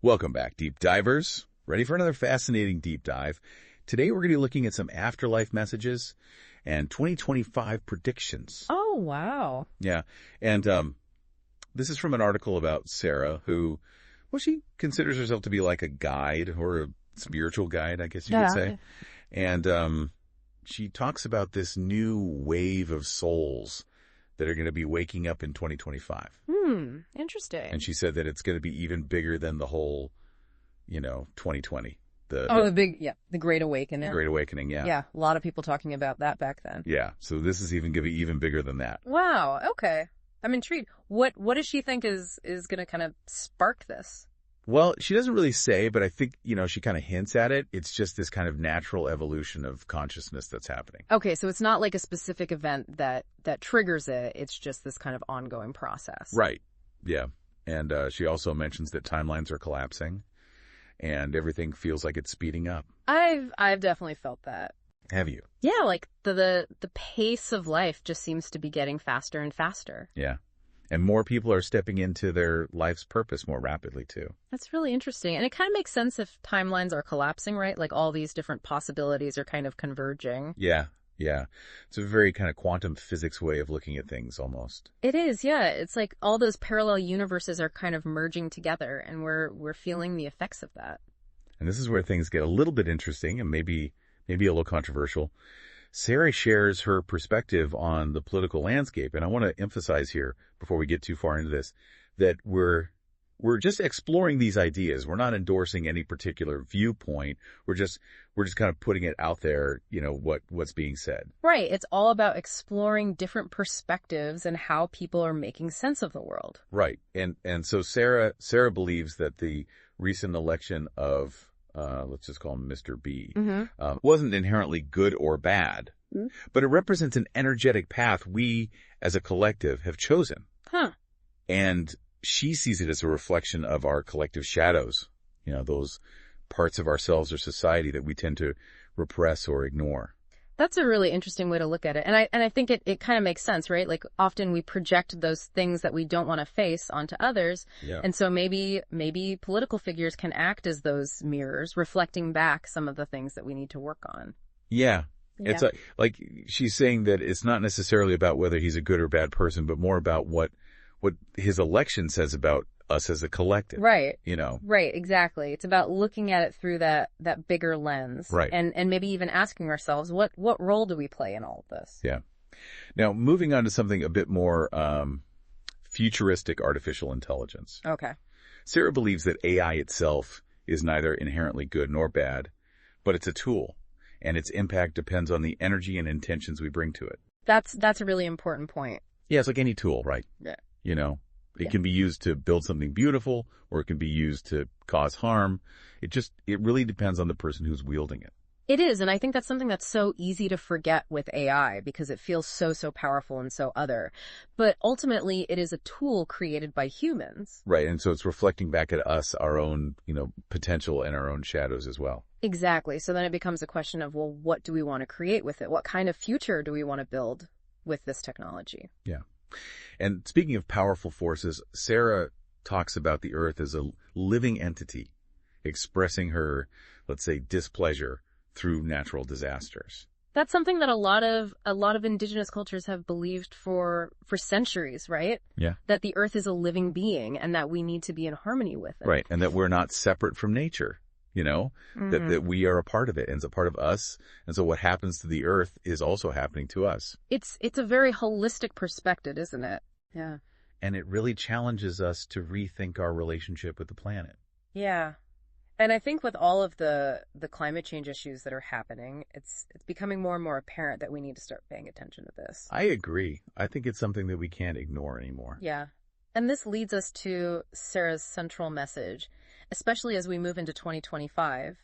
Welcome back, deep divers. Ready for another fascinating deep dive? Today we're going to be looking at some afterlife messages and 2025 predictions. Oh, wow. Yeah, and this is from an article about Sarah, who, well, she considers herself to be like a guide or a spiritual guide, I guess you could say. And she talks about this new wave of souls that are going to be waking up in 2025. Interesting. And she said that it's going to be even bigger than the whole, 2020. The Great Awakening. The Great Awakening, yeah. Yeah, a lot of people talking about that back then. Yeah, so this is even going to be even bigger than that. Wow, okay. I'm intrigued. What does she think is going to kind of spark this? Well, she doesn't really say, but I think, she kind of hints at it. It's just this kind of natural evolution of consciousness that's happening. Okay, so it's not like a specific event that triggers it. It's just this kind of ongoing process. Right, yeah. And she also mentions that timelines are collapsing and everything feels like it's speeding up. I've definitely felt that. Have you? Yeah, like the pace of life just seems to be getting faster and faster. Yeah. And more people are stepping into their life's purpose more rapidly, too. That's really interesting. And it kind of makes sense if timelines are collapsing, right? Like all these different possibilities are kind of converging. Yeah. It's a very kind of quantum physics way of looking at things almost. It is, yeah. It's like all those parallel universes are kind of merging together, and we're feeling the effects of that. And this is where things get a little bit interesting and maybe a little controversial. Sarah shares her perspective on the political landscape, and I want to emphasize here, before we get too far into this, that we're just exploring these ideas. We're not endorsing any particular viewpoint. We're just kind of putting it out there, what's being said. Right. It's all about exploring different perspectives and how people are making sense of the world. Right. And so Sarah believes that the recent election of let's just call him Mr. B, wasn't inherently good or bad, but it represents an energetic path we as a collective have chosen. Huh. And she sees it as a reflection of our collective shadows, those parts of ourselves or society that we tend to repress or ignore. That's a really interesting way to look at it. And I think it kind of makes sense, right? Like often we project those things that we don't want to face onto others. Yeah. And so maybe political figures can act as those mirrors, reflecting back some of the things that we need to work on. Yeah. It's like she's saying that it's not necessarily about whether he's a good or bad person, but more about what his election says about us as a collective. Right. Right, exactly. It's about looking at it through that bigger lens. Right. And maybe even asking ourselves, what role do we play in all of this? Yeah. Now, moving on to something a bit more futuristic artificial intelligence. Okay. Sarah believes that AI itself is neither inherently good nor bad, but it's a tool, and its impact depends on the energy and intentions we bring to it. That's a really important point. Yeah, it's like any tool, right? Yeah. It can be used to build something beautiful, or it can be used to cause harm. It really depends on the person who's wielding it. It is, and I think that's something that's so easy to forget with AI because it feels so powerful and so other. But ultimately, it is a tool created by humans. Right, and so it's reflecting back at us our own, potential and our own shadows as well. Exactly. So then it becomes a question of, well, what do we want to create with it? What kind of future do we want to build with this technology? Yeah. And speaking of powerful forces, Sarah talks about the Earth as a living entity, expressing her, let's say, displeasure through natural disasters. That's something that a lot of indigenous cultures have believed for centuries, right? Yeah. That the Earth is a living being and that we need to be in harmony with it. Right, and that we're not separate from nature. That we are a part of it and it's a part of us. And so what happens to the Earth is also happening to us. It's a very holistic perspective, isn't it? Yeah. And it really challenges us to rethink our relationship with the planet. Yeah. And I think with all of the climate change issues that are happening, it's becoming more and more apparent that we need to start paying attention to this. I agree. I think it's something that we can't ignore anymore. Yeah. And this leads us to Sarah's central message, especially as we move into 2025,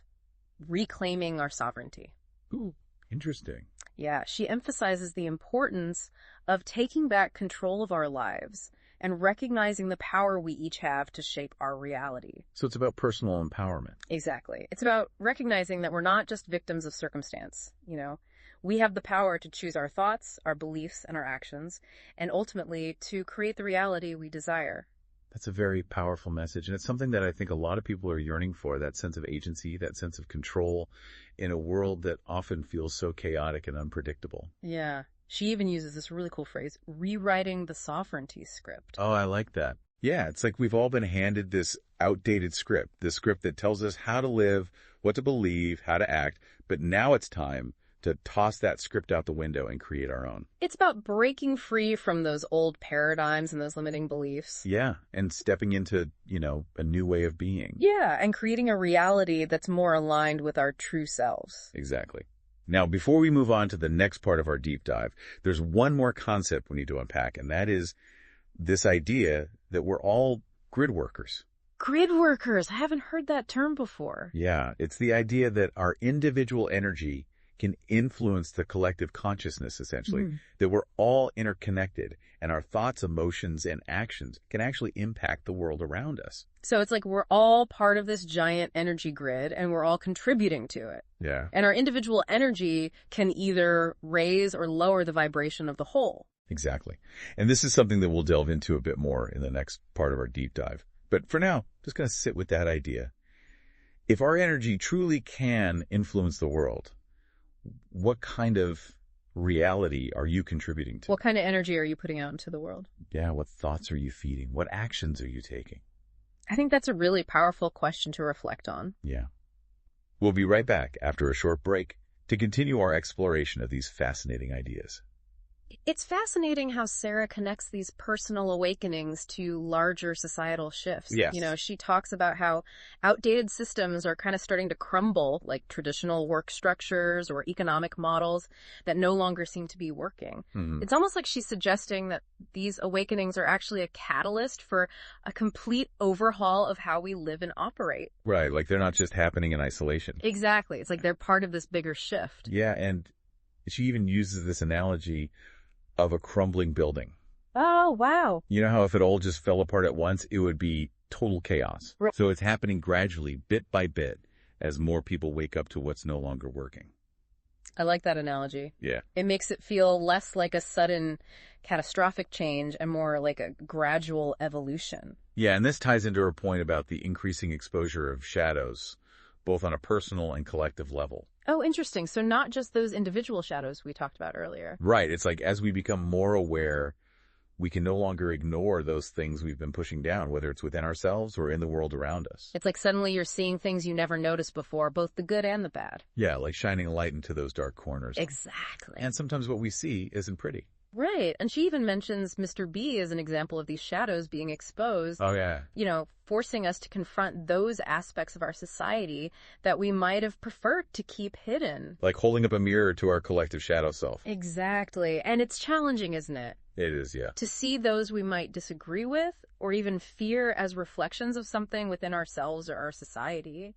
reclaiming our sovereignty. Ooh, interesting. Yeah, she emphasizes the importance of taking back control of our lives and recognizing the power we each have to shape our reality. So it's about personal empowerment. Exactly. It's about recognizing that we're not just victims of circumstance, We have the power to choose our thoughts, our beliefs, and our actions, and ultimately to create the reality we desire. That's a very powerful message, and it's something that I think a lot of people are yearning for, that sense of agency, that sense of control in a world that often feels so chaotic and unpredictable. Yeah. She even uses this really cool phrase, rewriting the sovereignty script. Oh, I like that. Yeah, it's like we've all been handed this outdated script, this script that tells us how to live, what to believe, how to act, but now it's time to toss that script out the window and create our own. It's about breaking free from those old paradigms and those limiting beliefs. Yeah, and stepping into, a new way of being. Yeah, and creating a reality that's more aligned with our true selves. Exactly. Now, before we move on to the next part of our deep dive, there's one more concept we need to unpack, and that is this idea that we're all grid workers. Grid workers. I haven't heard that term before. Yeah, it's the idea that our individual energy can influence the collective consciousness, essentially, that we're all interconnected, and our thoughts, emotions, and actions can actually impact the world around us. So it's like we're all part of this giant energy grid, and we're all contributing to it. Yeah. And our individual energy can either raise or lower the vibration of the whole. Exactly. And this is something that we'll delve into a bit more in the next part of our deep dive. But for now, just going to sit with that idea. If our energy truly can influence the world, what kind of reality are you contributing to? What kind of energy are you putting out into the world? Yeah, what thoughts are you feeding? What actions are you taking? I think that's a really powerful question to reflect on. Yeah. We'll be right back after a short break to continue our exploration of these fascinating ideas. It's fascinating how Sarah connects these personal awakenings to larger societal shifts. Yes. She talks about how outdated systems are kind of starting to crumble, like traditional work structures or economic models that no longer seem to be working. It's almost like she's suggesting that these awakenings are actually a catalyst for a complete overhaul of how we live and operate. Right, like they're not just happening in isolation. Exactly. It's like they're part of this bigger shift. Yeah, and she even uses this analogy of a crumbling building. Oh, wow. You know how if it all just fell apart at once, it would be total chaos. Right. So it's happening gradually, bit by bit, as more people wake up to what's no longer working. I like that analogy. Yeah. It makes it feel less like a sudden catastrophic change and more like a gradual evolution. Yeah, and this ties into her point about the increasing exposure of shadows, both on a personal and collective level. Oh, interesting. So not just those individual shadows we talked about earlier. Right. It's like as we become more aware, we can no longer ignore those things we've been pushing down, whether it's within ourselves or in the world around us. It's like suddenly you're seeing things you never noticed before, both the good and the bad. Yeah, like shining a light into those dark corners. Exactly. And sometimes what we see isn't pretty. Right. And she even mentions Mr. B as an example of these shadows being exposed. Oh, yeah. Forcing us to confront those aspects of our society that we might have preferred to keep hidden. Like holding up a mirror to our collective shadow self. Exactly. And it's challenging, isn't it? It is, yeah. To see those we might disagree with or even fear as reflections of something within ourselves or our society.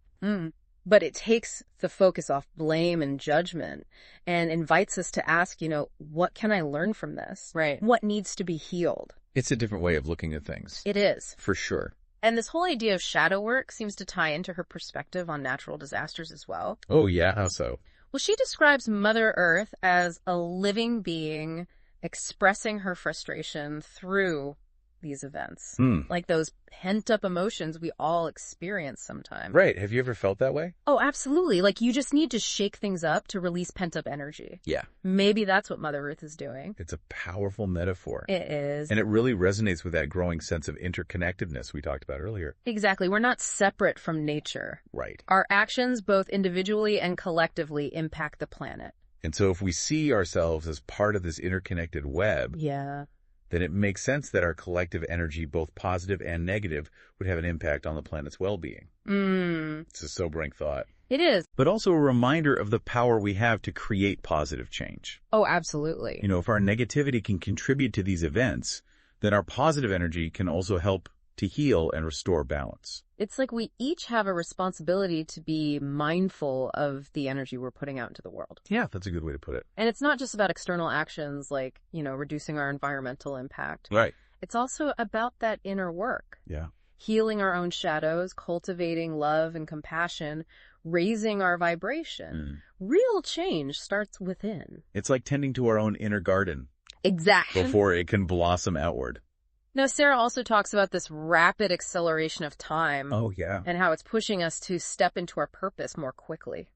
But it takes the focus off blame and judgment and invites us to ask, what can I learn from this? Right. What needs to be healed? It's a different way of looking at things. It is. For sure. And this whole idea of shadow work seems to tie into her perspective on natural disasters as well. Oh, yeah? How so? Well, she describes Mother Earth as a living being expressing her frustration through these events. Like those pent-up emotions we all experience sometimes. Right. Have you ever felt that way? Oh, absolutely. Like you just need to shake things up to release pent-up energy. Yeah. Maybe that's what Mother Earth is doing. It's a powerful metaphor. It is. And it really resonates with that growing sense of interconnectedness we talked about earlier. Exactly. We're not separate from nature. Right. Our actions, both individually and collectively, impact the planet. And so if we see ourselves as part of this interconnected web, then it makes sense that our collective energy, both positive and negative, would have an impact on the planet's well-being. It's a sobering thought. It is. But also a reminder of the power we have to create positive change. Oh, absolutely. If our negativity can contribute to these events, then our positive energy can also help to heal and restore balance. It's like we each have a responsibility to be mindful of the energy we're putting out into the world. Yeah, that's a good way to put it. And it's not just about external actions like, reducing our environmental impact. Right. It's also about that inner work. Yeah. Healing our own shadows, cultivating love and compassion, raising our vibration. Real change starts within. It's like tending to our own inner garden. Exactly. Before it can blossom outward. Now, Sarah also talks about this rapid acceleration of time. Oh, yeah. And how it's pushing us to step into our purpose more quickly.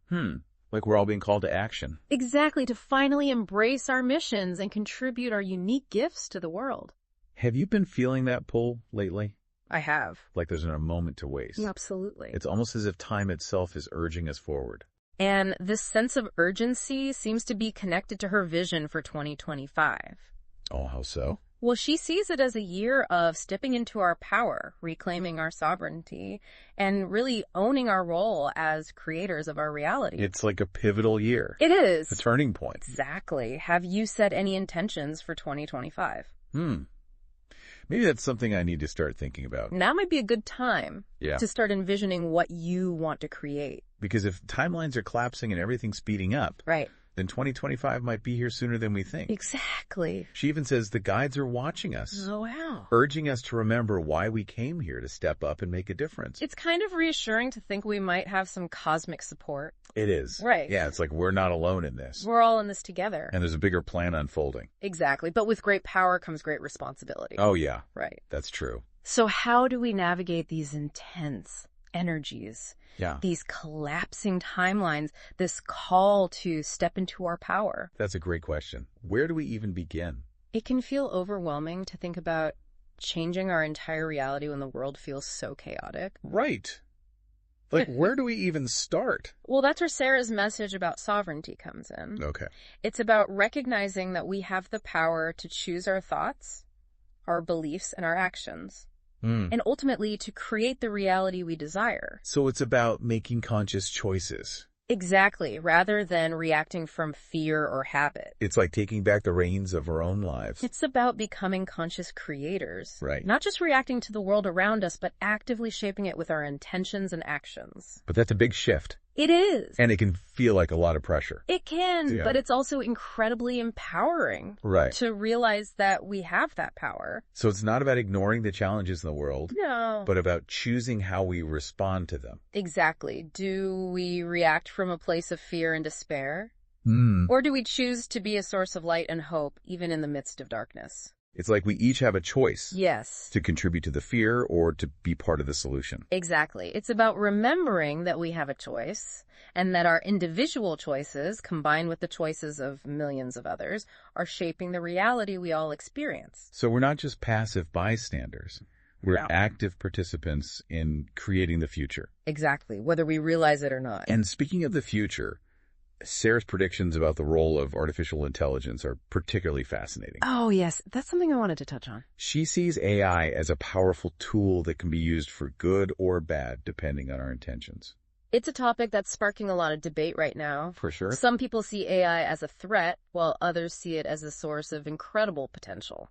Like we're all being called to action. Exactly, to finally embrace our missions and contribute our unique gifts to the world. Have you been feeling that pull lately? I have. Like there's not a moment to waste. Absolutely. It's almost as if time itself is urging us forward. And this sense of urgency seems to be connected to her vision for 2025. Oh, how so? Well, she sees it as a year of stepping into our power, reclaiming our sovereignty, and really owning our role as creators of our reality. It's like a pivotal year. It is. A turning point. Exactly. Have you set any intentions for 2025? Maybe that's something I need to start thinking about. Now might be a good time Yeah. to start envisioning what you want to create. Because if timelines are collapsing and everything's speeding up, Right. then 2025 might be here sooner than we think. Exactly. She even says the guides are watching us, Oh, wow. urging us to remember why we came here to step up and make a difference. It's kind of reassuring to think we might have some cosmic support. It is. Right. Yeah, it's like we're not alone in this. We're all in this together. And there's a bigger plan unfolding. Exactly. But with great power comes great responsibility. Oh, yeah. Right. That's true. So how do we navigate these intense energies? Yeah. These collapsing timelines, this call to step into our power? That's a great question. Where do we even begin? It can feel overwhelming to think about changing our entire reality when the world feels so chaotic. Right. Like, where do we even start? Well, that's where Sarah's message about sovereignty comes in. Okay. It's about recognizing that we have the power to choose our thoughts, our beliefs, and our actions. And ultimately to create the reality we desire. So it's about making conscious choices. Exactly, rather than reacting from fear or habit. It's like taking back the reins of our own lives. It's about becoming conscious creators. Right. Not just reacting to the world around us, but actively shaping it with our intentions and actions. But that's a big shift. It is. And it can feel like a lot of pressure. It can, Yeah. but it's also incredibly empowering. Right. To realize that we have that power. So it's not about ignoring the challenges in the world, No. but about choosing how we respond to them. Exactly. Do we react from a place of fear and despair? Mm. Or do we choose to be a source of light and hope, even in the midst of darkness? It's like we each have a choice Yes. to contribute to the fear or to be part of the solution. Exactly. It's about remembering that we have a choice and that our individual choices, combined with the choices of millions of others, are shaping the reality we all experience. So we're not just passive bystanders. We're No. active participants in creating the future. Exactly, whether we realize it or not. And speaking of the future, Sarah's predictions about the role of artificial intelligence are particularly fascinating. Oh, yes. That's something I wanted to touch on. She sees AI as a powerful tool that can be used for good or bad, depending on our intentions. It's a topic that's sparking a lot of debate right now. For sure. Some people see AI as a threat, while others see it as a source of incredible potential.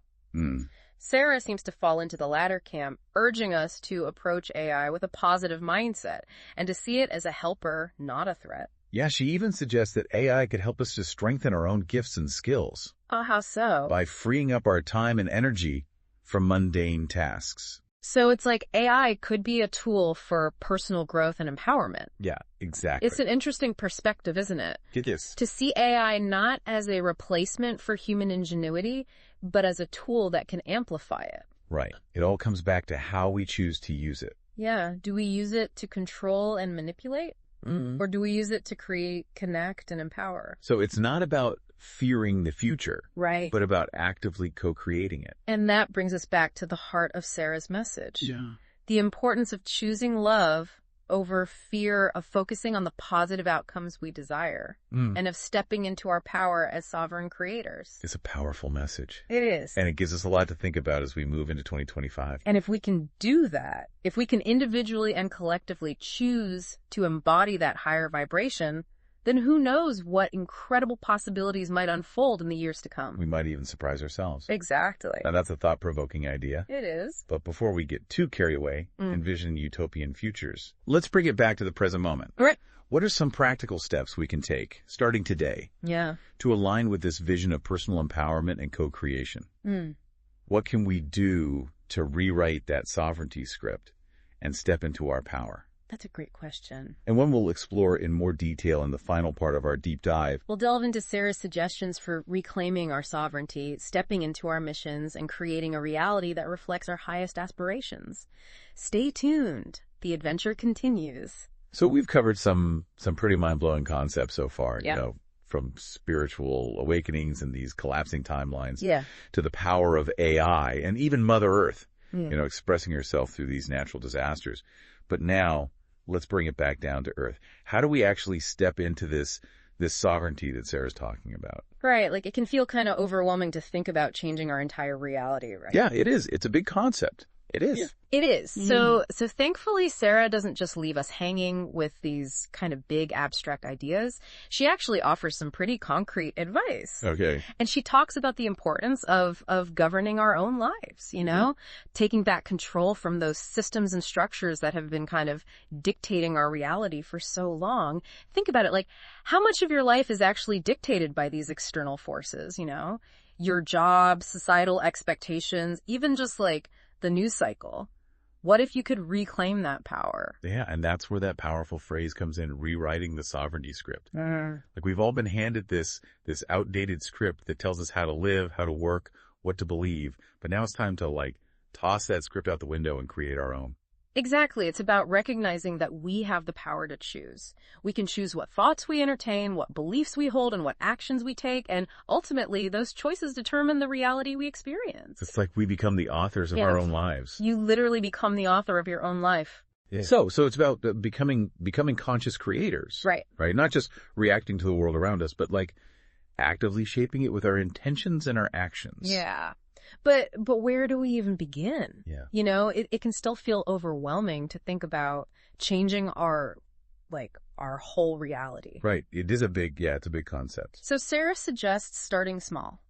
Sarah seems to fall into the latter camp, urging us to approach AI with a positive mindset and to see it as a helper, not a threat. Yeah, she even suggests that AI could help us to strengthen our own gifts and skills Oh, how so? by freeing up our time and energy from mundane tasks. So it's like AI could be a tool for personal growth and empowerment. Yeah, exactly. It's an interesting perspective, isn't it? It is. To see AI not as a replacement for human ingenuity, but as a tool that can amplify it. Right. It all comes back to how we choose to use it. Yeah. Do we use it to control and manipulate? Or do we use it to create, connect, and empower? So it's not about fearing the future, Right. but about actively co-creating it. And that brings us back to the heart of Sarah's message. Yeah. The importance of choosing love over fear, of focusing on the positive outcomes we desire, and of stepping into our power as sovereign creators. It's a powerful message. It is. And it gives us a lot to think about as we move into 2025. And if we can do that, if we can individually and collectively choose to embody that higher vibration, then who knows what incredible possibilities might unfold in the years to come. We might even surprise ourselves. Exactly. Now, that's a thought-provoking idea. It is. But before we get too carried away, envision utopian futures, let's bring it back to the present moment. Right. What are some practical steps we can take, starting today, Yeah. to align with this vision of personal empowerment and co-creation? What can we do to rewrite that sovereignty script and step into our power? That's a great question. And one we'll explore in more detail in the final part of our deep dive. We'll delve into Sarah's suggestions for reclaiming our sovereignty, stepping into our missions, and creating a reality that reflects our highest aspirations. Stay tuned. The adventure continues. So we've covered some pretty mind-blowing concepts so far, Yeah. you know, from spiritual awakenings and these collapsing timelines Yeah. to the power of AI and even Mother Earth, you know, expressing herself through these natural disasters. But now, let's bring it back down to earth. How do we actually step into this sovereignty that Sarah's talking about? Right, like it can feel kind of overwhelming to think about changing our entire reality, right? Yeah, it is. It's a big concept. It is. Yeah. It is. So thankfully, Sarah doesn't just leave us hanging with these kind of big abstract ideas. She actually offers some pretty concrete advice. Okay. And she talks about the importance of governing our own lives, you know, taking back control from those systems and structures that have been kind of dictating our reality for so long. Think about it, like how much of your life is actually dictated by these external forces, you know, your job, societal expectations, even just like the news cycle. What if you could reclaim that power? Yeah, and that's where that powerful phrase comes in, rewriting the sovereignty script. Like we've all been handed this outdated script that tells us how to live, how to work, what to believe, but now it's time to like toss that script out the window and create our own. Exactly. It's about recognizing that we have the power to choose. We can choose what thoughts we entertain, what beliefs we hold, and what actions we take, and ultimately, those choices determine the reality we experience. It's like we become the authors of our own lives. You literally become the author of your own life. Yeah. So it's about becoming conscious creators. Right. Right? Not just reacting to the world around us, but like actively shaping it with our intentions and our actions. Yeah. But where do we even begin? Yeah. You know, it can still feel overwhelming to think about changing our whole reality. Right. It is it's a big concept. So Sarah suggests starting small.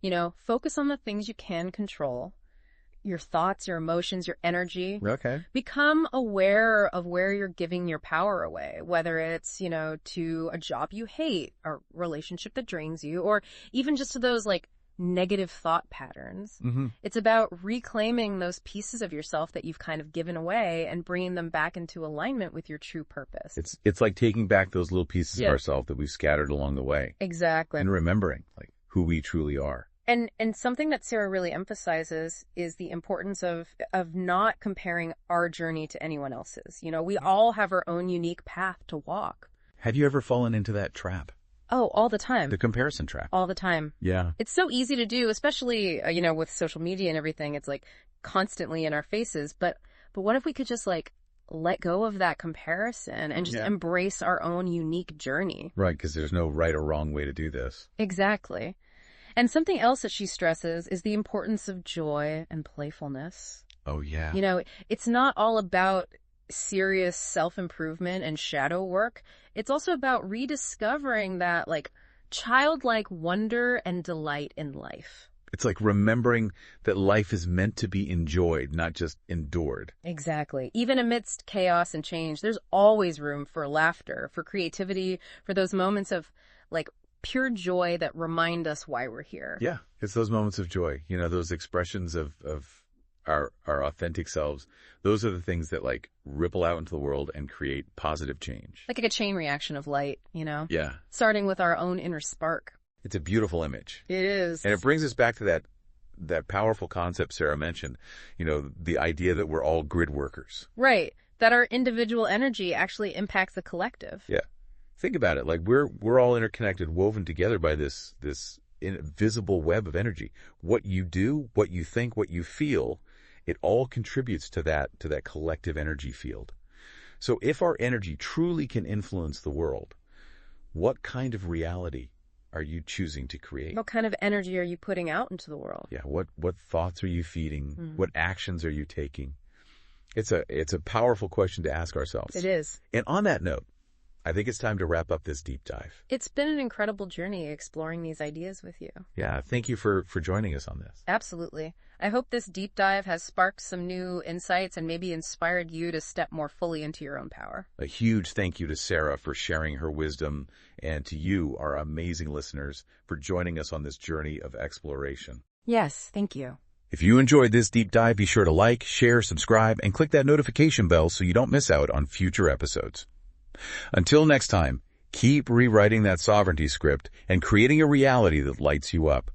You know, focus on the things you can control, your thoughts, your emotions, your energy. Okay. Become aware of where you're giving your power away, whether it's, you know, to a job you hate, a relationship that drains you, or even just to those like negative thought patterns. It's about reclaiming those pieces of yourself that you've kind of given away and bringing them back into alignment with your true purpose. It's like taking back those little pieces of ourselves that we've scattered along the way. Exactly. And remembering like who we truly are. And something that Sarah really emphasizes is the importance of not comparing our journey to anyone else's. You know, we all have our own unique path to walk. Have you ever fallen into that trap? Oh, all the time. The comparison trap. All the time. Yeah. It's so easy to do, especially, you know, with social media and everything. It's like constantly in our faces. But what if we could just like let go of that comparison and just embrace our own unique journey? Right, because there's no right or wrong way to do this. Exactly. And something else that she stresses is the importance of joy and playfulness. Oh, yeah. You know, it's not all about serious self-improvement and shadow work. It's also about rediscovering that like childlike wonder and delight in life. It's like remembering that life is meant to be enjoyed, not just endured. Exactly. Even amidst chaos and change, there's always room for laughter, for creativity, for those moments of like pure joy that remind us why we're here. Yeah, it's those moments of joy, you know, those expressions of our authentic selves. Those are the things that like ripple out into the world and create positive change. Like a chain reaction of light, you know? Yeah. Starting with our own inner spark. It's a beautiful image. It is. And it brings us back to that powerful concept Sarah mentioned, you know, the idea that we're all grid workers. Right. That our individual energy actually impacts the collective. Yeah. Think about it. Like we're all interconnected, woven together by this invisible web of energy. What you do, what you think, what you feel, it all contributes to that collective energy field. So if our energy truly can influence the world, what kind of reality are you choosing to create? What kind of energy are you putting out into the world? Yeah, what thoughts are you feeding? What actions are you taking? It's a powerful question to ask ourselves. It is. And on that note, I think it's time to wrap up this deep dive. It's been an incredible journey exploring these ideas with you. Yeah, thank you for joining us on this. Absolutely. I hope this deep dive has sparked some new insights and maybe inspired you to step more fully into your own power. A huge thank you to Sarah for sharing her wisdom, and to you, our amazing listeners, for joining us on this journey of exploration. Yes, thank you. If you enjoyed this deep dive, be sure to like, share, subscribe, and click that notification bell so you don't miss out on future episodes. Until next time, keep rewriting that sovereignty script and creating a reality that lights you up.